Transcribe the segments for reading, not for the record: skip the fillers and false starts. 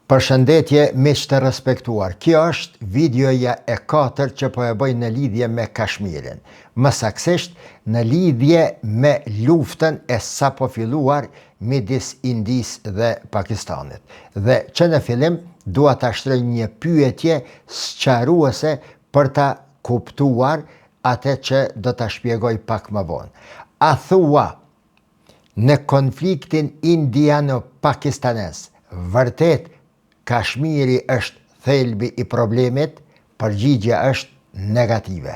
Përshëndetje miq të respektuar. Kjo është videoja e 4 që po e bëj në lidhje me Kashmirin. Më saktësisht në lidhje me luftën e sapo filluar midis Indisë dhe Pakistanit. Dhe që në fillim dua ta shtroj një pyetje sqaruese për ta kuptuar atë që do ta shpjegoj pak më vonë. A thua në konfliktin indiano-pakistanez vërtet Kashmiri është thelbi i problemit? Përgjigjja është negative.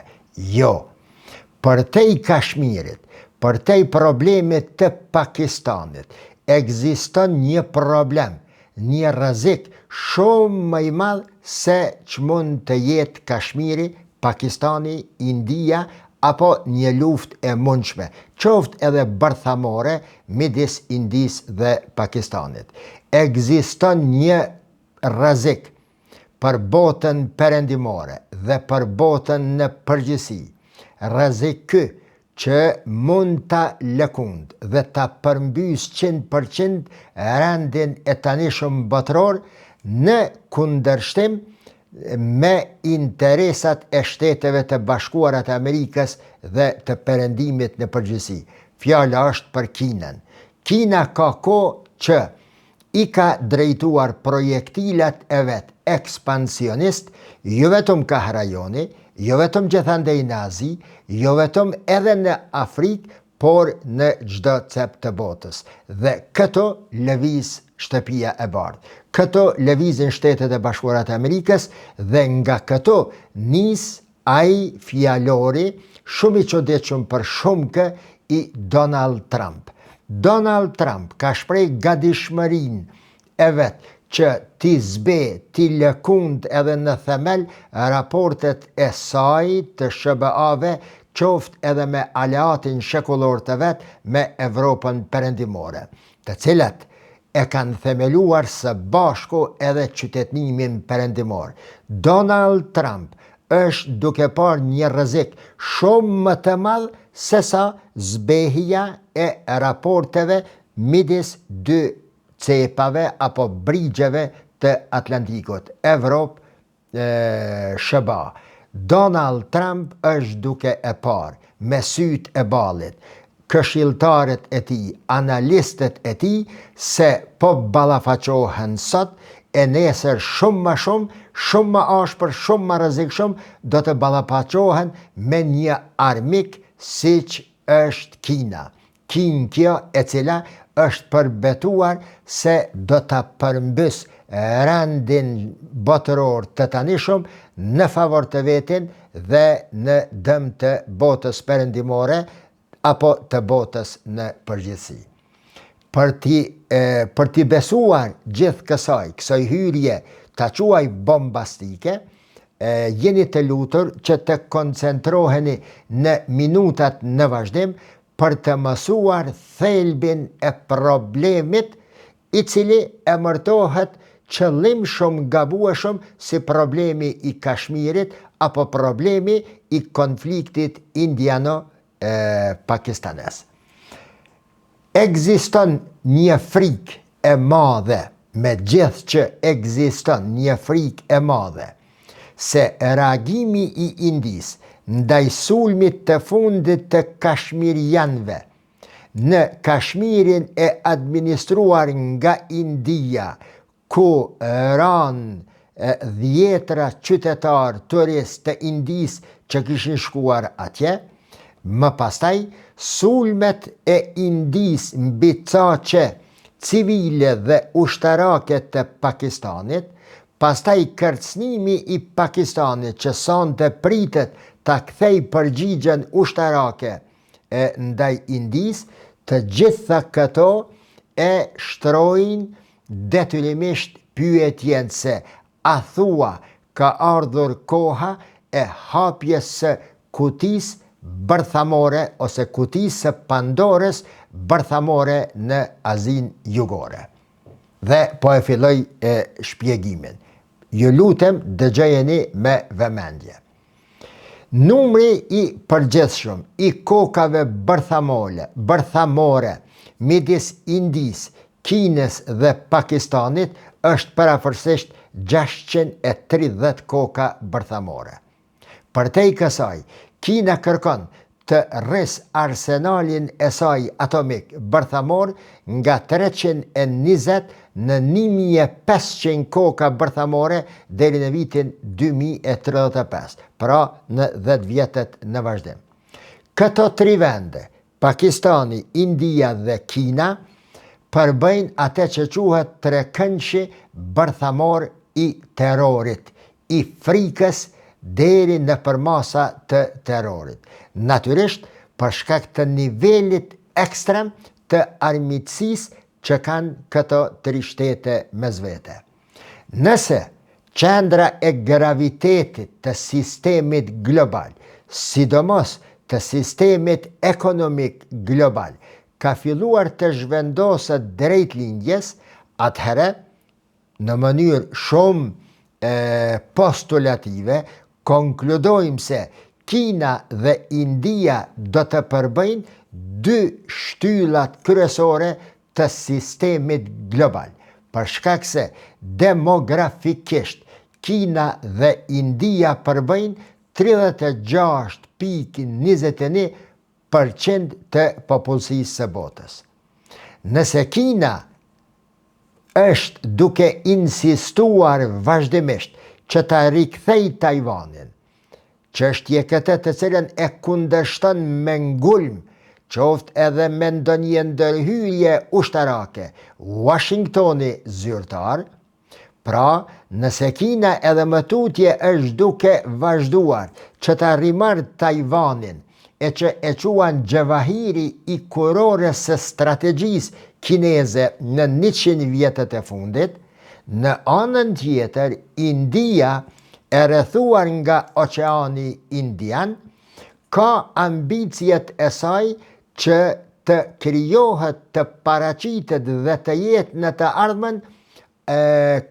Jo. Për te i Kashmirit, për te i problemit të Pakistanit, ekziston një problem, një rrezik shumë më i madh se që mund të jetë Kashmiri, Pakistani, India, apo një luftë e mundshme, qoftë edhe bërthamore midis Indisë dhe Pakistanit. Ekziston një rrezik për botën perëndimore dhe për botën në përgjithësi. Rrezik ky që mund ta lëkund dhe ta përmbys 100% rendin e tanishëm botëror në kundërshtim me interesat e Shteteve të Bashkuara të Amerikës dhe të perëndimit në përgjithësi. Fjala është për Kinën. Kina ka kohë që i ka drejtuar projektilat e vet ekspansionist, jo vetëm ka rajoni, jo vetëm gjithandej në Azi, jo vetëm edhe në Afrikë, por në çdo cep të botës. Dhe këto lëviz shtëpia e bardhë. Këto lëvizin Shtetet e Bashkuara të Amerikës dhe nga këto nis ai fjalori shumë i çuditshëm për shumëkë i Donald Trump. Donald Trump ka shpreh gatishmërinë e vet që ti zbe, ti lëkund edhe në themel raportet e saj të SBA-ve, qoftë edhe me aleatin shekullor të vet me Evropën perëndimore, të cilat e kanë themeluar së bashku edhe qytetënimin perëndimor. Donald Trump është duke parë një rrezik shumë më të madh se sa zbehja e raporteve midis dy cepave apo brigjeve të Atlantikut, Evropë, SBA. Donald Trump është duke e parë me sytë e ballit këshilltarët e tij, analistët e tij se po ballafaqohen sot e nesër shumë më shumë, shumë më ashpër, shumë më rrezikshëm do të ballafaqohen me një armik siç është Kina. Kinë kjo e cila është përbetuar se do ta përmbys rendin botëror të tanishëm në favor të vetin dhe në dëm të botës perëndimore apo të botës në përgjithësi. Për t'i besuar gjithë kësaj hyrje ta quaj bombastike, jeni të lutur që të koncentroheni në minutat në vazhdim për të mësuar thelbin e problemit i cili emërtohet qëllim shumë gabueshëm si problemi i Kashmirit apo problemi i konfliktit indiano-pakistanez. Ekziston një frikë e madhe, me gjithë që ekziston një frikë e madhe, se reagimi i Indisë ndaj sulmit të fundit të kashmirianëve në Kashmirin e administruar nga India, ku ranë dhjetra qytetar turist të Indisë që kishin shkuar atje, më pastaj sulmet e Indisë mbi caqe civile dhe ushtarake të Pakistanit, pastaj kërcënimi i Pakistanit që sonte pritet ta kthej përgjigjen ushtarake ndaj Indisë, të gjitha këto e shtrojnë detyrimisht pyetjen se a thua ka ardhur koha e hapjes së kutisë bërthamore ose kutisë së Pandorës bërthamore në Azinë Jugore. Dhe po e filloj shpjegimin. Ju lutem dëgjojeni me vëmendje. Numri i përgjithshëm i kokave bërthamore midis Indisë, Kinës dhe Pakistanit është parafërsisht 630 koka bërthamore. Përtej kësaj, Kina kërkon të rris arsenalin e saj atomik bërthamor nga 320 në 1500 koka bërthamore deri në vitin 2035, pra në 10 vjetet në vazhdim. Këto 3 vende, Pakistani, India dhe Kina, përbëjnë atë që quhet trekëndshi bërthamor i terrorit, i frikës deri në përmasa të terrorit. Natyrisht, për shkak të nivelit ekstrem të armiqësisë që kanë këto 3 shtete mes vete. Nëse qendra e gravitetit të sistemit global, sidomos të sistemit ekonomik global, ka filluar të zhvendoset drejt lindjes, atëherë, në mënyrë shumë postulative, konkludojmë se Kina dhe India do të përbëjnë 2 shtyllat kryesore të sistemit global, për shkak se demografikisht Kina dhe India përbëjnë 36,21% të popullsisë së botës. Nëse Kina është duke insistuar vazhdimisht që ta rikthejë Taiwanin, çështje këtë të cilën e kundërshton me ngulm, qoftë edhe me ndonjë ndërhyrje ushtarake, Washingtoni zyrtar, pra nëse Kina edhe më tutje është duke vazhduar që ta rimarrë Taiwanin, e që e quan gjevahiri i kurorës së strategjisë kineze në 100 vjetët e fundit, në anën tjetër, India, e rrethuar nga Oqeani Indian, ka ambicjet e saj që të krijohet, të paraqitet dhe të jetë në të ardhmen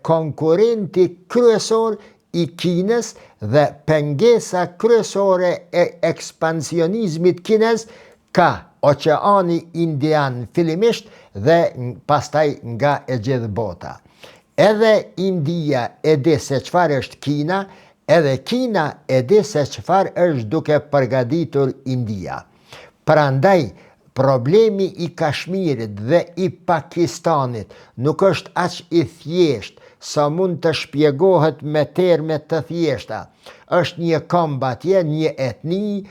konkurenti kryesor i Kinës dhe pengesa kryesore e ekspansionizmit kinez ka Oqeani Indian fillimisht dhe pastaj nga e gjithë bota. Edhe India e di se çfarë është Kina, edhe Kina e di se çfarë është duke përgatitur India. Prandaj, problemi i Kashmirit dhe i Pakistanit nuk është aq i thjesht sa mund të shpjegohet me terme të thjeshta. Është një komb atje, një etni,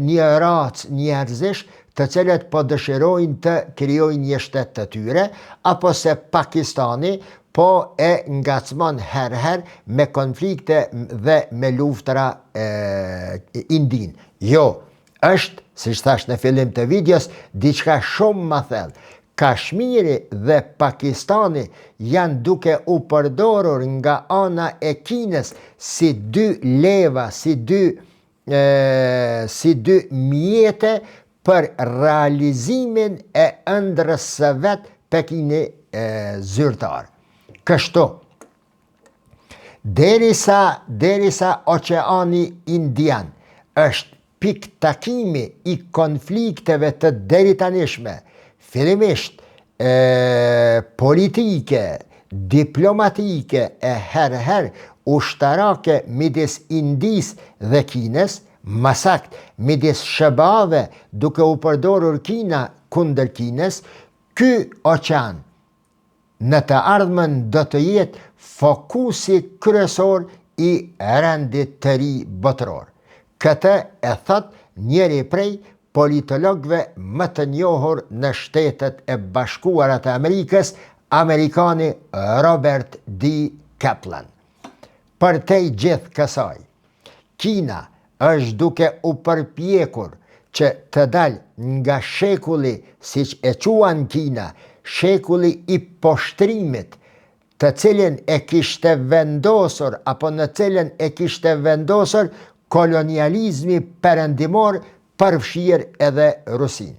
një racë njerëzish, të cilët po dëshirojnë të krijojnë një shtet të tyre, apo se Pakistani po e ngacmon herë me konflikte dhe me luftra Indin. Jo, është, siç thash në fillim të videos, diçka shumë më thellë. Kashmiri dhe Pakistani janë duke u përdorur nga ana e Kinës si 2 leva, si dy mjete për realizimin e ëndrrës së vet Pekini zyrtar. Kështu, derisa Oqeani Indian është pikë takimi i konflikteve të deritanishme, fillimisht politike, diplomatike e herë ushtarake midis Indis dhe Kinës, më saktë midis shëbave duke u përdorur Kina kundër Kinës, ky oqean në të ardhmen do të jetë fokusi kryesor i rendit të ri botëror. Këtë e thot njëri prej politologëve më të njohur në Shtetet e Bashkuara të Amerikës, Amerikani Robert D. Kaplan. Për te gjithë kësaj, Kina është duke u përpjekur që të dalë nga shekulli, siç e quan Kina, shekulli i poshtrimit, të cilin e kishte vendosur, apo në cilin e kishte vendosur kolonializmi perëndimor, përfshirë edhe Rusin.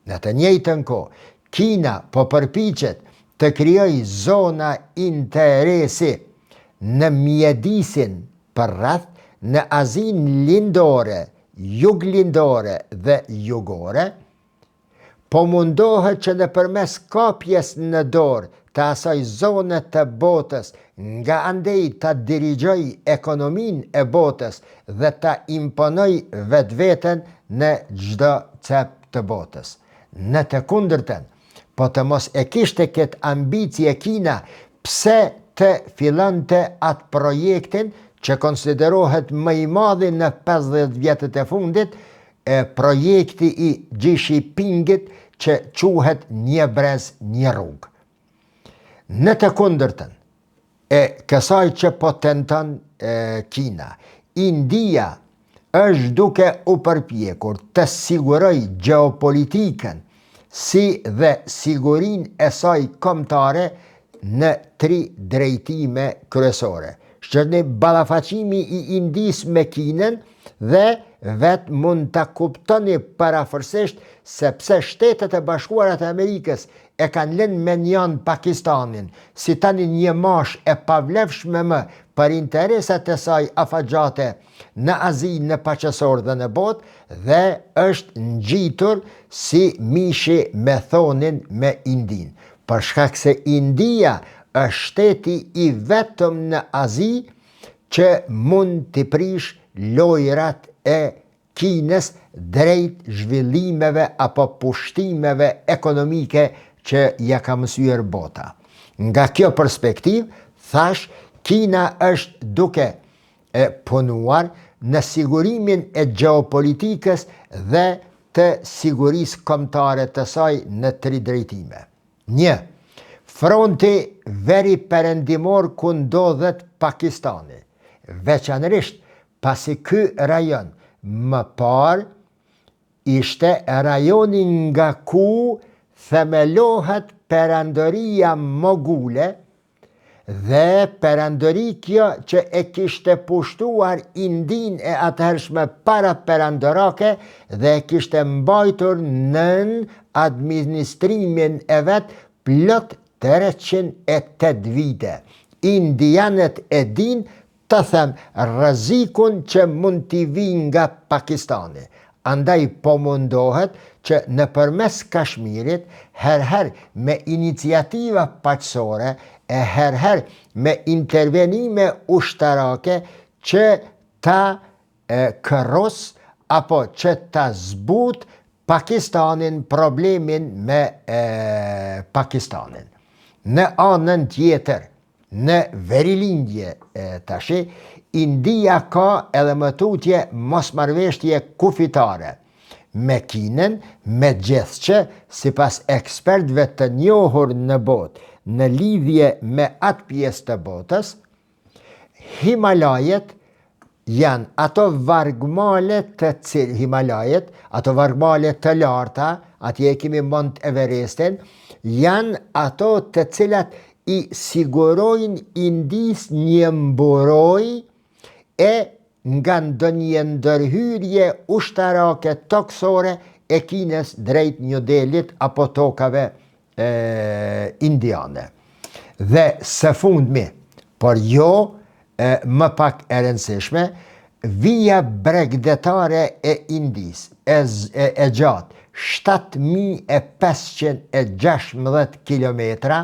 Në të njëjtën kohë, Kina po përpiqet të krijojë zona interesi në mjedisin përreth, në Azinë lindore, juglindore dhe jugore, po mundohet që në përmes kapjes në dorë të asaj zone të botës, nga andej të dirigjoj ekonomin e botës dhe të imponoj vetë vetën në gjdo cep të botës. Në të kundërtën, po të mos e kishte këtë ambicje Kina, pse të fillonte atë projektin që konsiderohet më i madhi në 50 vjetët e fundit, projekti i Xi Jinpingit që quhet një brez, një rrugë. Në të kundërtën, kësaj që po tenton Kina, India është duke u përpjekur të siguroj geopolitikën si dhe sigurin e saj kombëtare në 3 drejtime kryesore. Shqyrni ballafaqimi i Indis me Kinën dhe vetë mund të kuptoni parafërsisht sepse Shtetet e Bashkuara të Amerikës e kanë lënë me njanë Pakistanin si tani një mash e pavlefshme më për interesat e saj afatgjate në Azi, në paqësor dhe në botë dhe është ngjitur si mishi me thonin me Indin. Për shkak se India është shteti i vetëm në Azi që mund të prish lojrat e Kinës drejt zhvillimeve apo pushtimeve ekonomike që ja ka mësyer bota. Nga kjo perspektiv, thash, Kina është duke punuar në sigurimin e geopolitikës dhe të sigurisë kombëtare të saj në 3 drejtime. 1. Fronti veri perëndimor ku ndodhet Pakistani, veçanërisht pasi ky rajon më parë ishte rajoni nga ku themelohet perandëria mogule dhe perandëri kjo që e kishte pushtuar Indin e atëhershme para perandërake dhe e kishte mbajtur nën administrimin e vetë plot 308 vite. Indianët e din të them rrezikun që mund t'i vinë nga Pakistani. Andaj po mundohet që nëpërmes Kashmirit, herher me iniciativa paqësore, e herher me intervenime ushtarake që ta kërros apo që ta zbut Pakistanin, problemin me Pakistanin. Në anën tjetër, në verilindje tashi, India ka edhe më tutje mosmarrëveshje kufitare me Kinën, me gjithë që, sipas ekspertëve të njohur në botë, në lidhje me atë pjesë të botës, Himalajet janë ato vargmale Himalajet, ato vargmale të larta, atje kemi Mont Everestin, janë ato të cilat i sigurojnë Indis një mburoj e nga ndonjë ndërhyrje ushtarake toksore e Kinës drejt New Delit apo tokave indiane. Dhe së fundmi, por jo më pak e rëndësishme, vija bregdetare e Indis e gjatë 7516 kilometra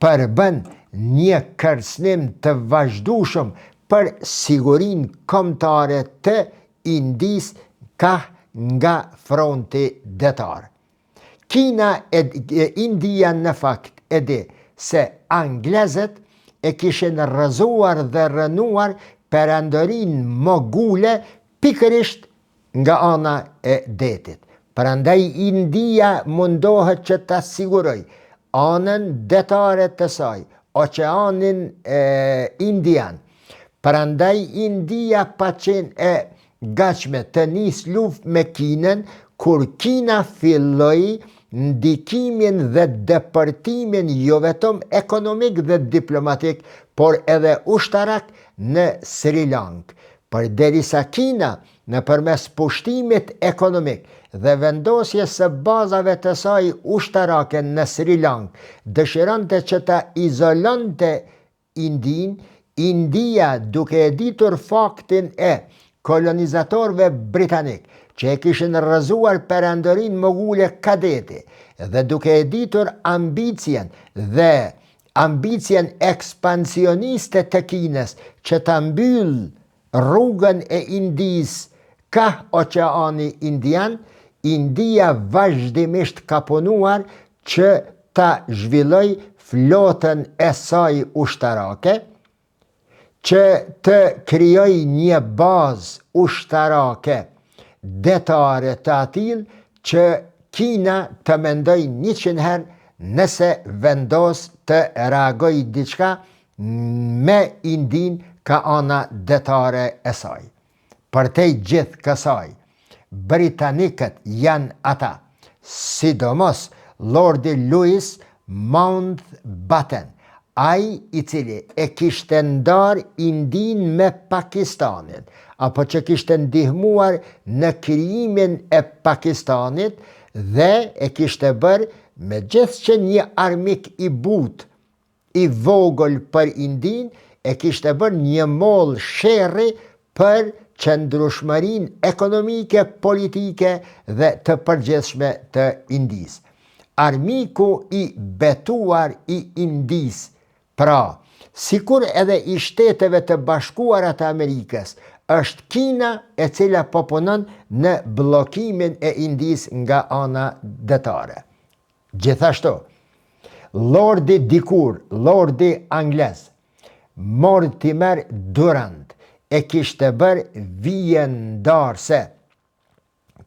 përbën një kërcënim të vazhdueshëm për sigurinë kombëtare të Indis ka nga fronti detar. India në fakt e di se anglezët e kishin rrëzuar dhe rënuar perandërinë mogule pikërisht nga ana e detit. Prandaj India mundohet që ta siguroj anën detare të saj, oqeanin indian. Prandaj India pa qenë e gatshme të nis luftë me Kinën, kur Kina filloi ndikimin dhe depërtimin jo vetëm ekonomik dhe diplomatik, por edhe ushtarak në Sri Lankë. Përderisa Kina nëpërmes pushtimit ekonomik dhe vendosjes së bazave të saj ushtarake në Sri Lankë dëshironte që ta izolonte Indin, India duke e ditur faktin e kolonizatorëve britanik që e kishin rrëzuar perandorin Mogule Kadeti dhe duke e ditur ambicien ekspansioniste të Kinës që ta mbyll rrugën e Indis ka Oqeani Indian, India vazhdimisht ka punuar që ta zhvilloj flotën e saj ushtarake, që të krijoj një bazë ushtarake detare të atill që Kina të mendoj 100 herë nëse vendos të reagoj diçka me Indin ka ana detare e saj. Për te gjithë kësaj, Britanikët janë ata, sidomos Lordi Louis Mountbatten, ai I cili e kishte ndar Indin me Pakistanin, apo që kishte ndihmuar në krijimin e Pakistanit dhe e kishte bërë me gjithë që një armik I but, I vogël për Indin, e kishte bërë një mollë sherri për qëndrueshmërinë ekonomike, politike dhe të përgjithshme të Indis. Armiku I betuar I Indis, pra, sikur edhe I Shteteve të Bashkuara të Amerikës, është Kina e cila po punon në bllokimin e Indis nga ana detare. Gjithashtu, Lordi anglez, Mortimer Durand, e kishte bërë vijendarse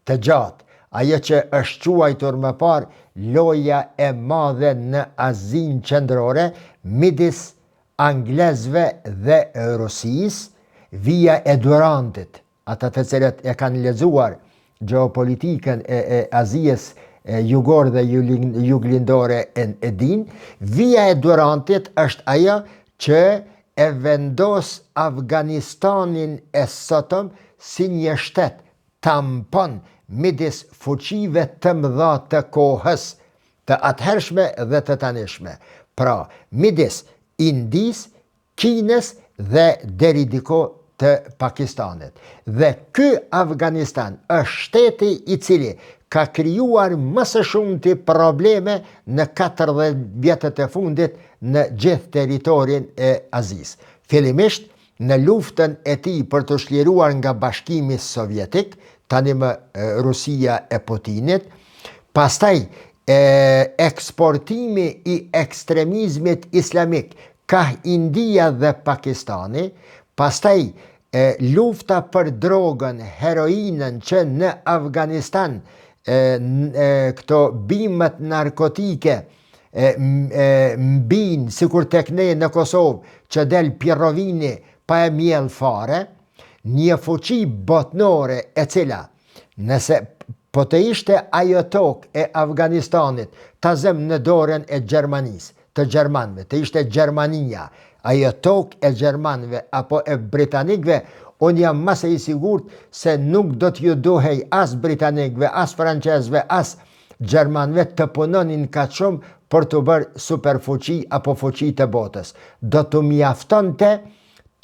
të gjatë, ajo që është quajtur më parë loja e madhe në Azinë Qendrore midis anglezëve dhe Rusisë, vija e Durantit, ata të cilët e kanë lexuar gjeopolitikën e Azijës jugore dhe juglindore e din, vija e Durantit është ajo që e vendos Afganistanin e sotëm si një shtet tampon midis fuqive të mëdha të kohës, të atëhershme dhe të tanishme. Pra, midis Indis, Kinës dhe deri diko të Pakistanit. Dhe ky Afganistan është shteti I cili ka krijuar më së shumti probleme në 40 vjetët e fundit në gjithë territorin e Azisë. Fillimisht në luftën e tij për të shliruar nga Bashkimi Sovjetik, tani më Rusia e Putinit, pastaj eksportimi I ekstremizmit islamik ka India dhe Pakistani, pastaj lufta për drogën, heroinën që në Afganistan këto bimët narkotike mbin sikur tek ne në Kosovë që del Pirovini pa e mjell fare, një fuqi botnore e cila nëse po të ishte ajo tokë e Afganistanit ta zëm në dorën e Gjermanisë, të Gjermanëve, të ishte Gjermania, ajo tokë e Gjermanëve apo e Britanikëve, unë jam më së I sigurt se nuk do t'ju duhej as Britanikëve, as Francezëve, as Gjermanëve të punonin kaq shumë për të bërë superfuqi apo fuqi të botës. Do të mjaftonte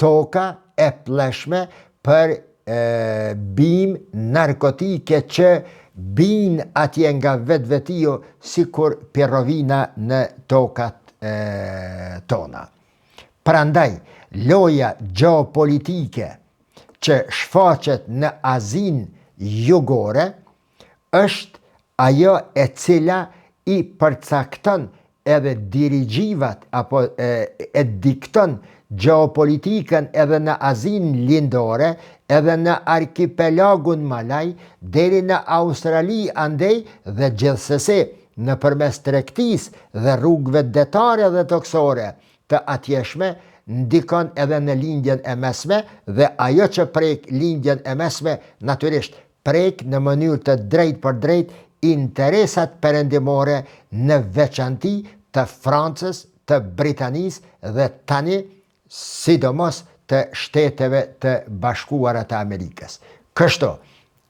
toka e pleshme për bim narkotike që bin atje nga vetvetio sikur pirovina në tokat tona. Prandaj, loja gjeopolitike që shfaqet në Azinë jugore është ajo e cila I përcakton edhe dirigjivat apo e dikton gjeopolitikën edhe në Azinë lindore, edhe në arkipelagun Malaj, deri në Australi andej dhe gjithsesi nëpërmes tregtisë dhe rrugëve detare dhe toksore të atjeshme, ndikon edhe në lindjen e mesme dhe ajo që prek lindjen e mesme natyrisht prek në mënyrë të drejt për drejt interesat perëndimore në veçanti të Francës, të Britanisë dhe tani sidomos të Shteteve të Bashkuara të Amerikës. Kështu,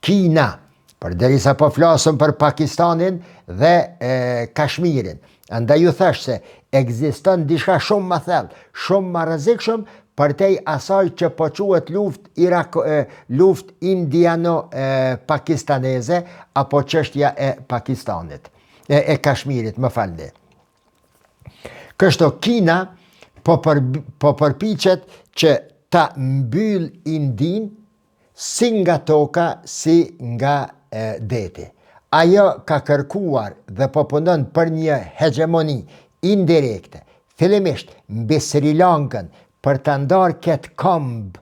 Kina, përderisa po flasëm për Pakistanin dhe Kashmirin, andaj ju thash se ekziston diçka shumë më thellë, shumë më rrezikshëm përtej asaj që po quhet luft indiano-pakistaneze apo çështja e Pakistanit, e Kashmirit, më falni. Kështu Kina po përpiqet që ta mbyll Indin si nga toka, si nga deti. Ajo ka kërkuar dhe po punon për një hegemoni indirekte, fillimisht mbi Sri Lankën, për të ndarë këtë këmbë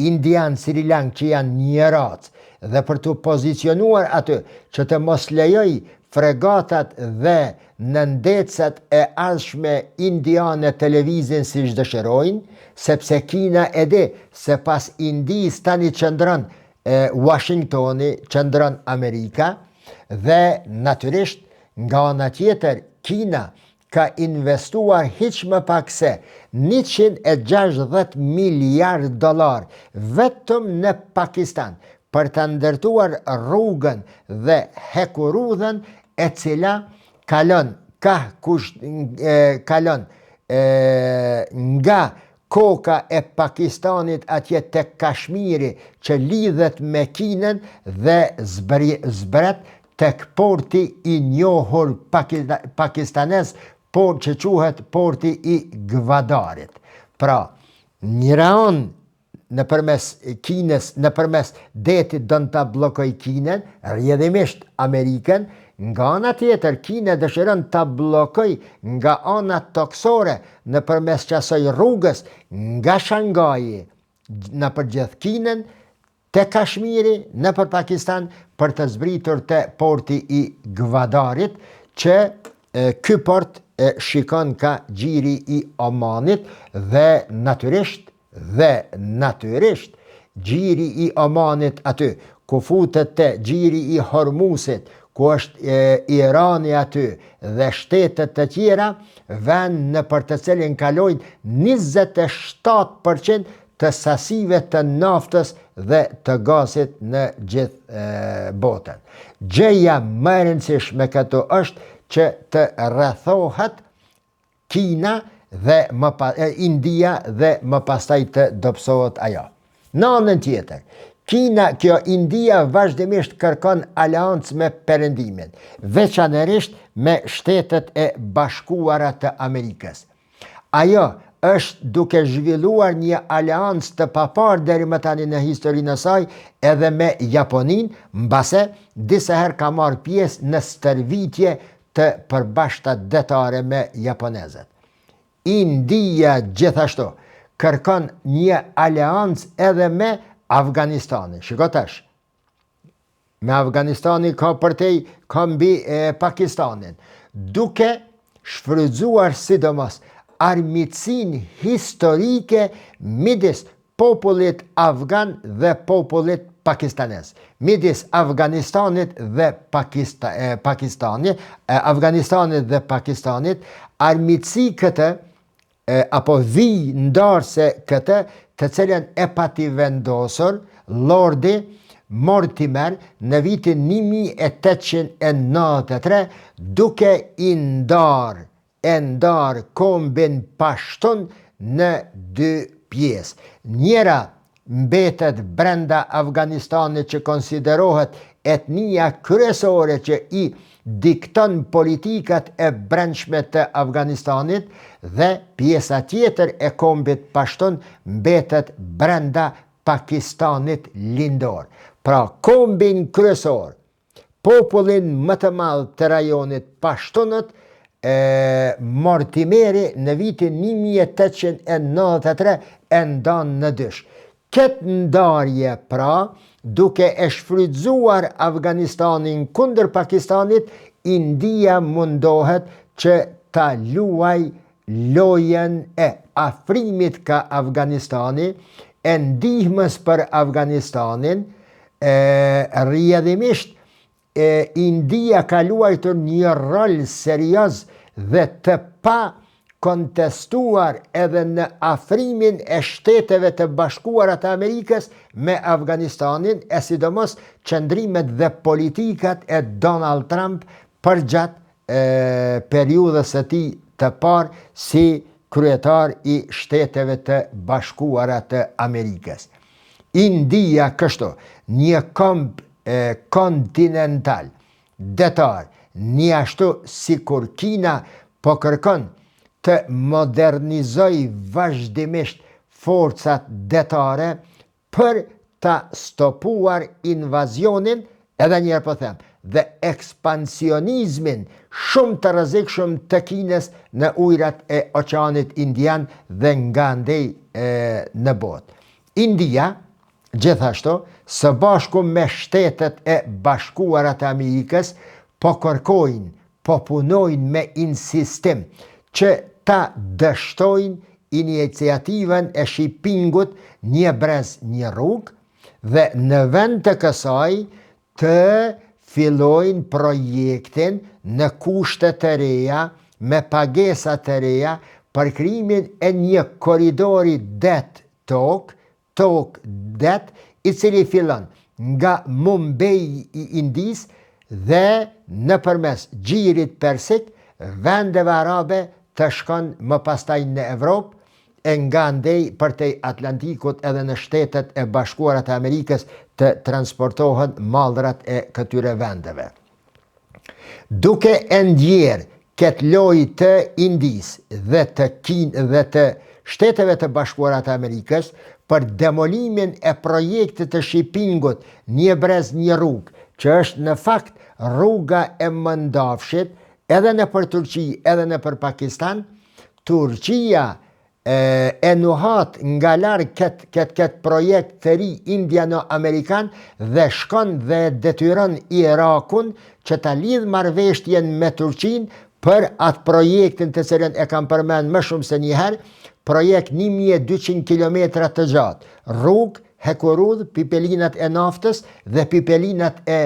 Indian-Sri Lank që janë një racë dhe për të pozicionuar aty që të mos lejoj fregatat dhe nëndecet e ardhshme indiane televizin si dëshirojnë, sepse Kina e di se pas Indis tani qëndron Washingtoni, qëndron Amerika, dhe natyrisht nga ana tjetër Kina ka investuar hiç më pak se $160 miliard vetëm në Pakistan për të ndërtuar rrugën dhe hekurudhën e cila kalon nga koka e Pakistanit atje tek Kashmiri që lidhet me Kinën dhe zbret tek porti i njohur pakistanez, por që quhet porti i Gvadarit. Pra, njëra anë nëpërmes Kinës, nëpërmes detit don ta bllokoj Kinën, rrjedhimisht Amerikën, nga ana tjetër Kina dëshiron ta bllokoj nga ana toksore nëpërmes kësaj rrugës nga Shangaji nëpër gjithë Kinën, te Kashmiri, nëpër Pakistan, për të zbritur te porti i Gvadarit, që ky port shikon ka xhiri i Omanit dhe natyrisht xhiri i Omanit aty ku futet te xhiri i Hormusit, ku është Irani aty dhe shtetet të tjera, vend në për të cilin kalojnë 27% të sasive të naftës dhe të gazit në gjithë botën. Gjëja më e rëndësishme këtu është që të rrethohet Kina dhe India dhe më pastaj të dobësohet ajo. Në anën tjetër, India vazhdimisht kërkon aleancë me Perëndimin, veçanërisht me Shtetet e Bashkuara të Amerikës. Ajo është duke zhvilluar një aleancë të paparë deri më tani në historinë e saj edhe me Japoninë, mbase disa herë ka marrë pjesë në stërvitje të përbashkëta detare me japonezët. India gjithashtu kërkon një aleancë edhe me Afganistanin. Shiko tash, me Afganistani ka përtej ka mbi Pakistanin, duke shfrytzuar sidomos armiqsinë historike midis popullit afgan dhe popullit pakistanez, midis Afganistanit dhe Pakistanit, armiqsi këtë apo vij ndarse këtë, të cilën e pati vendosur Lordi Mortimer në vitin 1893, duke i ndar kombin pashtun në dy pjesë. Njëra mbetet brenda Afganistanit që konsiderohet etnia kryesore që i dikton politikat e brendshme të Afganistanit, dhe pjesa tjetër e kombit pashtun mbetet brenda Pakistanit lindor. Pra kombin kryesor, popullin më të madh të rajonit pashtunët, Mortimeri në vitin 1893 e ndan në dysh. Këtë ndarje pra, duke e shfrytzuar Afganistanin kundër Pakistanit, India mundohet që ta luaj lojën e afrimit ka Afganistani, e ndihmës për Afganistanin. Rrjedhimisht India ka luajtur një rol serioz dhe të pa kontestuar edhe në afrimin e Shteteve të Bashkuara të Amerikës me Afganistanin, e sidomos qëndrimet dhe politikat e Donald Trump përgjatë periudhës së tij të parë si kryetar i Shteteve të Bashkuara të Amerikës. India kështu, një komb kontinental, detar, një ashtu si kur Kina po kërkon të modernizoj vazhdimisht forcat detare për ta stopuar invazionin, edhe njerë po them, dhe ekspansionizmin shumë të rrezikshëm të Kinës në ujrat e Oqeanit Indian dhe nga ndej në botë. India, gjithashtu, së bashku me Shtetet e Bashkuara të Amerikës, po kërkojnë, po punojnë me insistim që ta dështojnë iniciativën e shipingut një brez një rrugë dhe në vend të kësaj të fillojnë projektin në kushte të reja, me pagesa të reja për krijimin e një koridori tok-det, i cili fillon nga Mumbai i Indis dhe nëpërmes gjirit persik, vendeve arabe të shkon më pastaj në Evropë, e nga ndej për te Atlantikut edhe në Shtetet e Bashkuara të Amerikës të transportohen mallrat e këtyre vendeve. Duke e ndjerë këtë lojë të Indis dhe të Shteteve të Bashkuara të Amerikës për demolimin e projektit të shipingut një brez një rrugë, që është në fakt rruga e mëndafshit edhe në për Turqi edhe në për Pakistan, Turqia e nuhat nga larg këtë projekt të ri indiano-amerikan dhe shkon dhe detyron Irakun që ta lidh marrëveshjen me Turqin për atë projektin të cilën e kam përmend më shumë se një herë, projekt 1200 kilometra të gjatë, rrugë, hekurudh, pipelinat e naftës dhe pipelinat e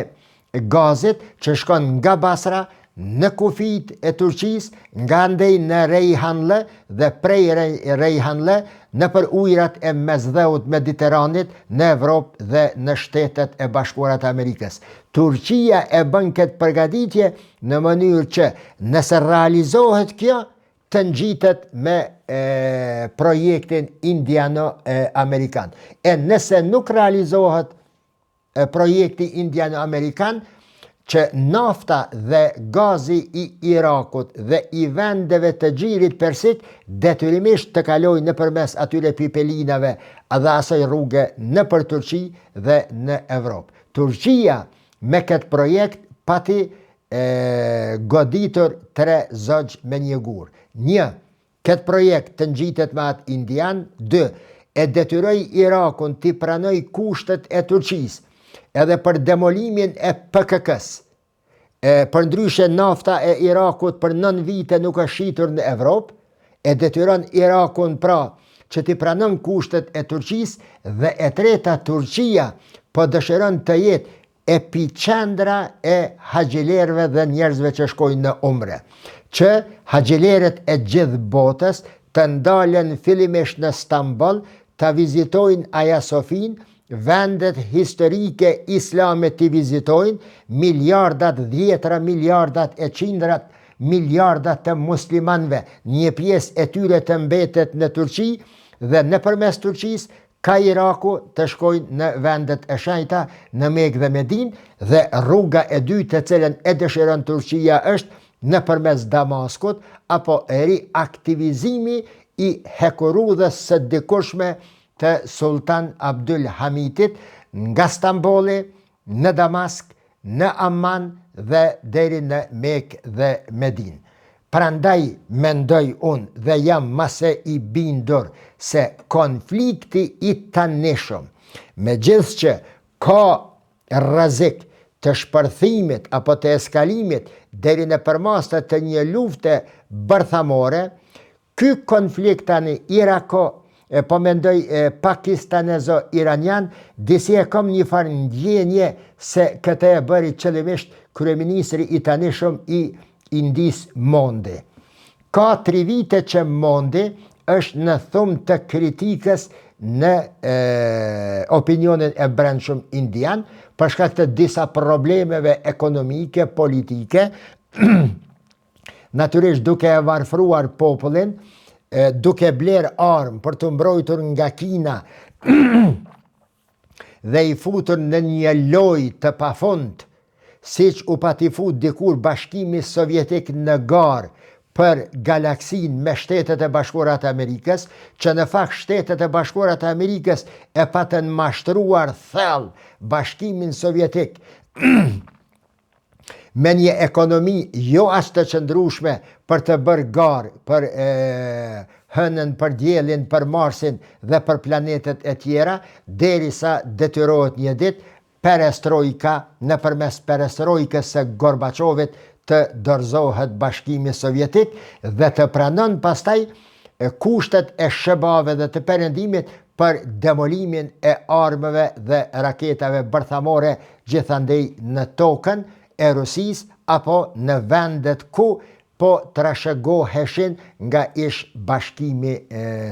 gazit që shkon nga Basra në kufit e Turqis, nga ndej në Rejhanle dhe prej Rejhanle në për ujrat e mesdheut Mediteranit në Evropë dhe në Shtetet e Bashkuara të Amerikës. Turqia e bën këtë përgatitje në mënyrë që nëse realizohet kjo, të ngjitet me projektin indiano-amerikan. E nëse nuk realizohet projekti indiano-amerikan, që nafta dhe gazi i Irakut dhe i vendeve të gjirit persik detyrimisht të kalojnë nëpërmes atyre pipelinave dhe asaj rruge në për Turqi dhe në Evropë. Turqia me këtë projekt pati goditur 3 zogj me një gur. 1. Këtë projekt të ngjitet me atë indian. 2. E detyroi Irakun t'i pranoj kushtet e Turqis edhe për demolimin e PKK-s. Për ndryshe nafta e Irakut për 9 vite nuk është shitur në Evropë, e detyron Irakun pra që t'i pranon kushtet e Turqis, dhe e treta, Turqia po dëshiron të jetë epicendra e haxhilerëve dhe njerëzve që shkojnë në umre, që haxhilerët e gjithë botës të ndalen fillimisht në Stamboll, të vizitojnë Hagia Sofin, vendet historike islame të vizitojnë, miliardat, dhjetra miliardat e qindrat miliardat të muslimanve, një pjesë e tyre të mbetet në Turqi dhe nëpërmes Turqis ka Iraku të shkojnë në vendet e shenjta, në Mekë dhe Medinë, dhe rruga e dytë të cilën e dëshiron Turqia është nëpërmes Damaskut, apo riaktivizimi i hekurudhës së dikushme të Sultan Abdul Hamidit nga Stambolli në Damask, në Amman dhe deri në Mekë dhe Medinë. Prandaj mendoj unë dhe jam mase i bindur se konflikti i tanishëm, megjithëse që ka rrezik të shpërthimit apo të eskalimit deri në përmasë të një lufte bërthamore, ky konflikt tani po mendoj pakistanezo-iranian, disi e kam një farë ndjenje se këtë e bëri qëllimisht kryeministri i tanishëm i Indis Mondi. Ka 3 vite që Mondi është në thumë të kritikës në opinionin e brendshëm indian, për shkak të disa problemeve ekonomike, politike, natyrisht duke e varfruar popullin, duke bler armë për të mbrojtur nga Kina dhe i futur në një lojë të pafund, siç u pati fut dikur Bashkimi Sovjetik në garë për galaksin me Shtetet e Bashkuara të Amerikës, që në fakt Shtetet e Bashkuara të Amerikës e patën mashtruar thellë Bashkimin Sovjetik me një ekonomi jo as të qëndrueshme për të bërë garë për hënën, për diellin, për Marsin dhe për planetet e tjera, derisa detyrohet një ditë perestrojka, nëpërmes perestrojkës së Gorbachevit të dorëzohet Bashkimi Sovjetik dhe të pranon pastaj kushtet e SHBA-ve dhe të perëndimit për demolimin e armëve dhe raketave bërthamore gjithandej në tokën e Rusisë apo në vendet ku po trashëgoheshin nga ish Bashkimi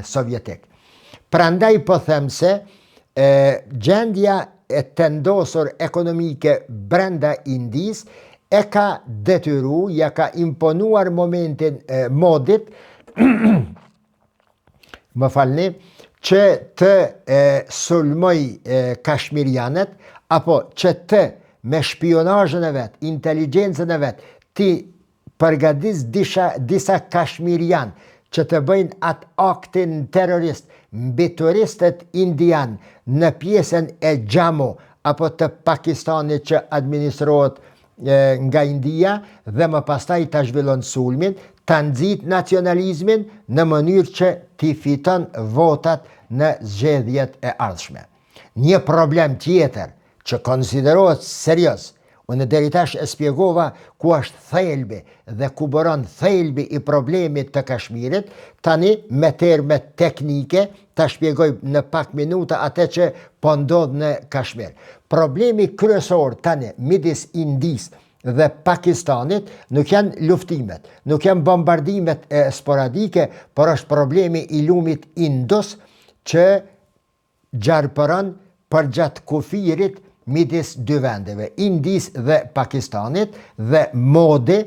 Sovjetik. Prandaj po them se gjendja e tendosur ekonomike brenda Indis e ka detyru, ja ka imponuar momentin modit, më falni, që të sulmoj kashmirianët, apo që të me shpionazhën e vetë, inteligjencën e vetë, ti përgadis disa kashmirian që të bëjnë atë aktin terrorist mbi turistët indian në pjesën e Jammu apo të Pakistanit që administrohet nga India dhe më pastaj ta zhvillon sulmin, ta nxit nacionalizmin në mënyrë që t'i fiton votat në zgjedhjet e ardhshme. Një problem tjetër që konsiderohet serioz, unë deri tash e spjegova ku është thelbi dhe ku bëron thelbi i problemit të Kashmirit, tani me terme teknike ta shpjegoj në pak minuta atë që po ndodh në Kashmir. Problemi kryesor tani midis Indis dhe Pakistanit nuk janë luftimet, nuk janë bombardimet sporadike, por është problemi i lumit Indus që gjarpëron përgjatë kufirit midis dy vendeve, Indis dhe Pakistanit, dhe modi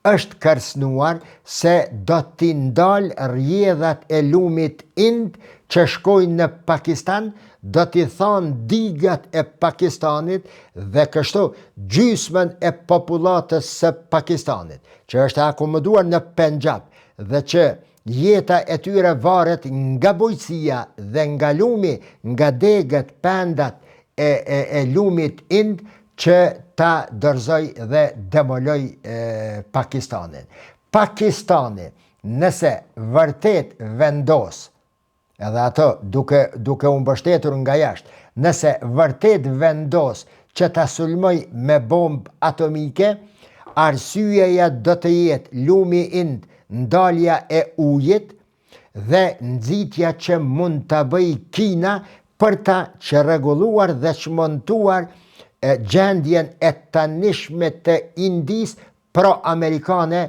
është kërcënuar se do t'i ndal rrjedhat e lumit Ind që shkojnë në Pakistan, do t'i thonë digat e Pakistanit dhe kështu gjysmën e popullatës së Pakistanit, që është akomoduar në Punjab dhe që jeta e tyre varet nga bujqësia dhe nga lumi, nga degët, pendat e lumit Ind, që ta dorëzoj dhe demoloj Pakistanin. Pakistani, nëse vërtet vendos, edhe ato duke u mbështetur nga jashtë, nëse vërtet vendos që ta sulmoj me bombë atomike, arsyeja do të jetë lumi Ind, ndalja e ujit dhe nxitja që mund ta bëj Kina për ta çrregulluar dhe çmontuar gjendjen e tanishme të Indis pro-amerikane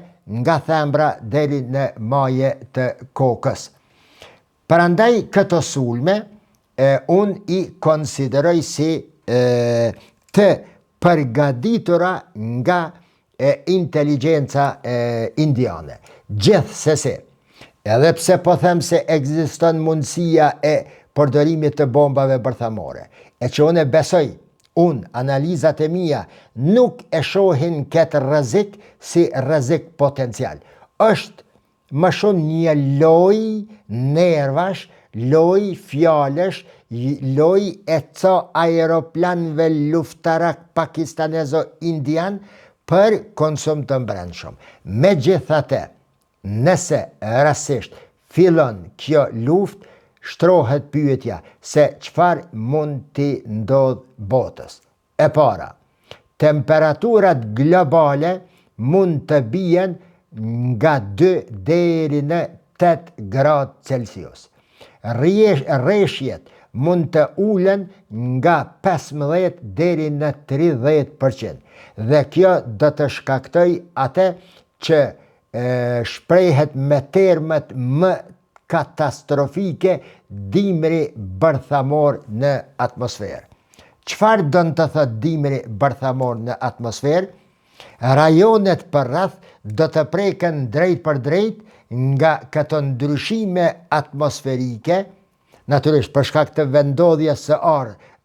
nga thembra deri në maje të kokës. Prandaj këto sulme unë i konsideroj si të përgatitura nga inteligjenca indiane. Gjithsesi, edhe pse po them se ekziston mundësia e përdorimit të bombave bërthamore, e që unë besoj, analizat e mia nuk e shohin këtë rrezik si rrezik potencial. Është më shumë një lojë nervash, lojë fjalësh, lojë e ca aeroplanëve luftarak pakistanezo-indian për konsum të brendshëm. Megjithatë, nëse rastisht fillon kjo luftë, shtrohet pyetja se çfarë mund t'i ndodh botës. E para, temperaturat globale mund të bien nga 2 deri në 8 gradë Celsius. Rreshjet mund të ulen nga 15 deri në 30%. Dhe kjo do të shkaktoj atë që shprehet me termet më katastrofike, dimri bërthamor në atmosferë. Çfarë do të thotë dimri bërthamor në atmosferë? Rajonet përreth do të preken drejt për drejt nga këto ndryshime atmosferike, natyrisht për shkak të vendodhjes së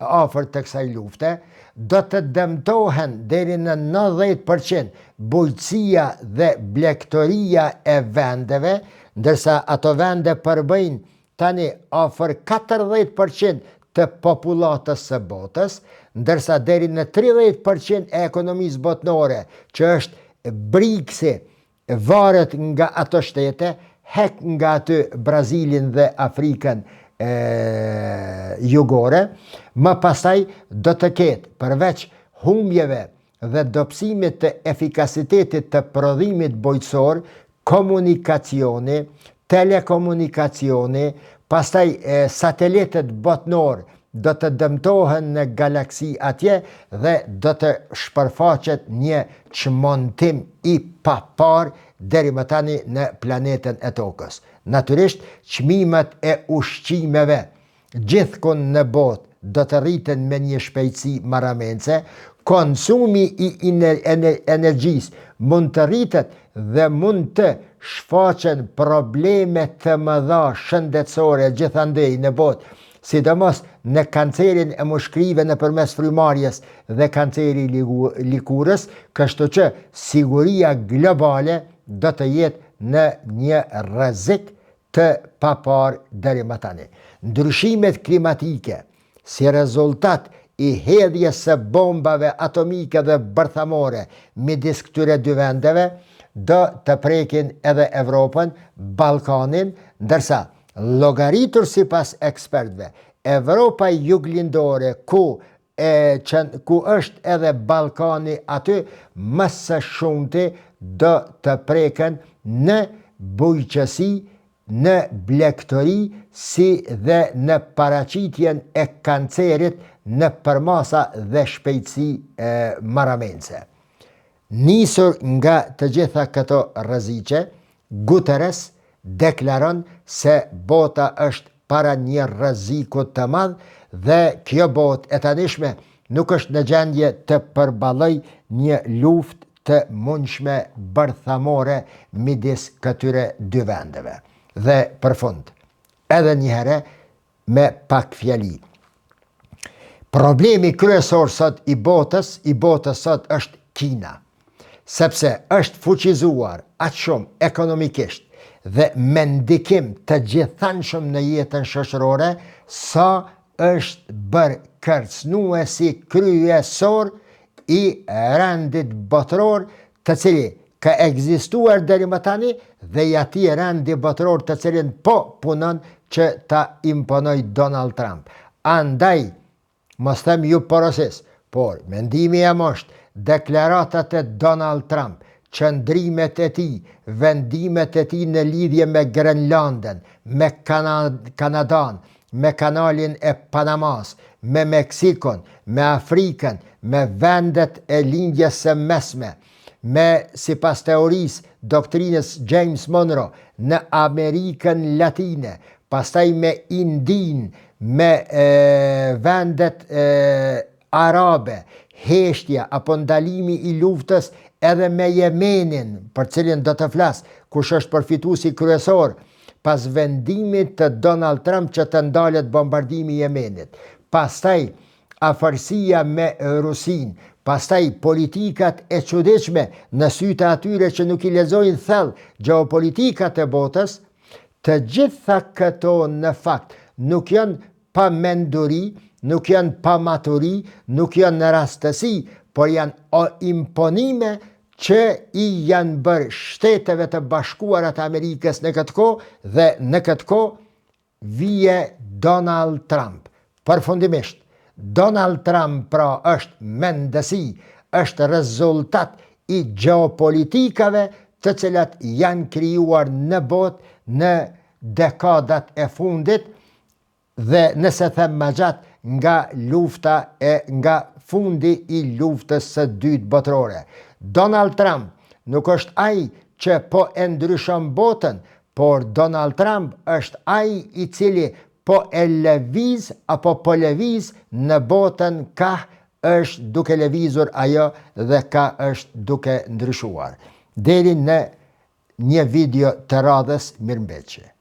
afër të kësaj lufte, do të dëmtohen deri në 90% bujqësia dhe blegtoria e vendeve, ndërsa ato vende përbëjnë tani afër 40% të popullatës së botës, ndërsa deri në 30% e ekonomisë botnore, që është BRICS-i, varet nga ato shtete, hek nga aty Brazilin dhe Afrikën jugore, më pastaj do të ketë përveç humbjeve dhe dobësimit të efikasitetit të prodhimit bujqësor, komunikacioni, telekomunikacioni, pastaj satelitët botnor do të dëmtohen në galaksi atje dhe do të shpërfaqet një çmontim i papar deri më tani në planetën e tokës. Natyrisht, çmimet e ushqimeve gjithkund në botë do të rriten me një shpejtësi marramense, konsumi i energjisë mund të rritet dhe mund të shfaqen probleme të mëdha shëndetësore gjithandej në botë, sidomos në kancerin e mushkërive nëpërmes frymarrjes dhe kanceri i likurës, kështu që siguria globale do të jetë në një rrezik të papar deri më tani. Ndryshimet klimatike, si rezultat i hedhjes së bombave atomike dhe bërthamore midis këtyre dy vendeve, do të prekin edhe Evropën, Ballkanin, ndërsa llogaritur sipas ekspertëve, Evropa juglindore ku është edhe Ballkani aty, më së shumti do të preken në bujqësi, në blegtori, si dhe në paraqitjen e kancerit në përmasa dhe shpejtësi marramense. Nisur nga të gjitha këto rreziqe, Guterres deklaron se bota është para një rreziku të madh dhe kjo botë e tanishme nuk është në gjendje të përballojë një luftë të mundshme bërthamore midis këtyre dy vendeve. Dhe për fund, edhe një herë me pak fjali. Problemi kryesor sot i botës sot është Kina, sepse është fuqizuar aq shumë ekonomikisht dhe me ndikim të gjithanshëm në jetën shoqërore, sa është bërë kërcënuesi kryesor i rendit botëror, të cili ka ekzistuar deri më tani dhe i atij rendi botëror të cilin po punon që ta imponoj Donald Trump. Andaj, mos them ju porosis, por mendimi jam është deklaratat e Donald Trump, qëndrimet e tij, vendimet e tij në lidhje me Grenlandën, me Kanadan, me kanalin e Panamas, me Meksikon, me Afrikën, me vendet e lindjes së mesme, me sipas teorisë doktrinës James Monroe në Amerikën Latine, pastaj me Indin, me vendet arabe, heshtja apo ndalimi i luftës edhe me Jemenin, për cilin do të flas, kush është përfituesi kryesor pas vendimit të Donald Trump që të ndalet bombardimi i Jemenit. Pastaj afërsia me Rusin, pastaj politikat e çuditshme në sytë atyre që nuk i lexojnë thellë gjeopolitikat e botës, të gjitha këto në fakt nuk janë pa menduri, nuk janë pa maturi, nuk janë në rastësi, por janë imponime që i janë bërë Shteteve të Bashkuara të Amerikës në këtë kohë dhe në këtë kohë vije Donald Trump. Përfundimisht, Donald Trump pra është mendësi, është rezultat i gjeopolitikave të cilat janë krijuar në botë në dekadat e fundit dhe nëse them më gjatë nga lufta nga fundi i luftës së dytë botërore. Donald Trump nuk është ai që po e ndryshon botën, por Donald Trump është ai i cili po e lëviz apo po lëviz në botën ka është duke lëvizur ajo dhe ka është duke ndryshuar. Deri në një video të radhës. Mirëmbëjtje.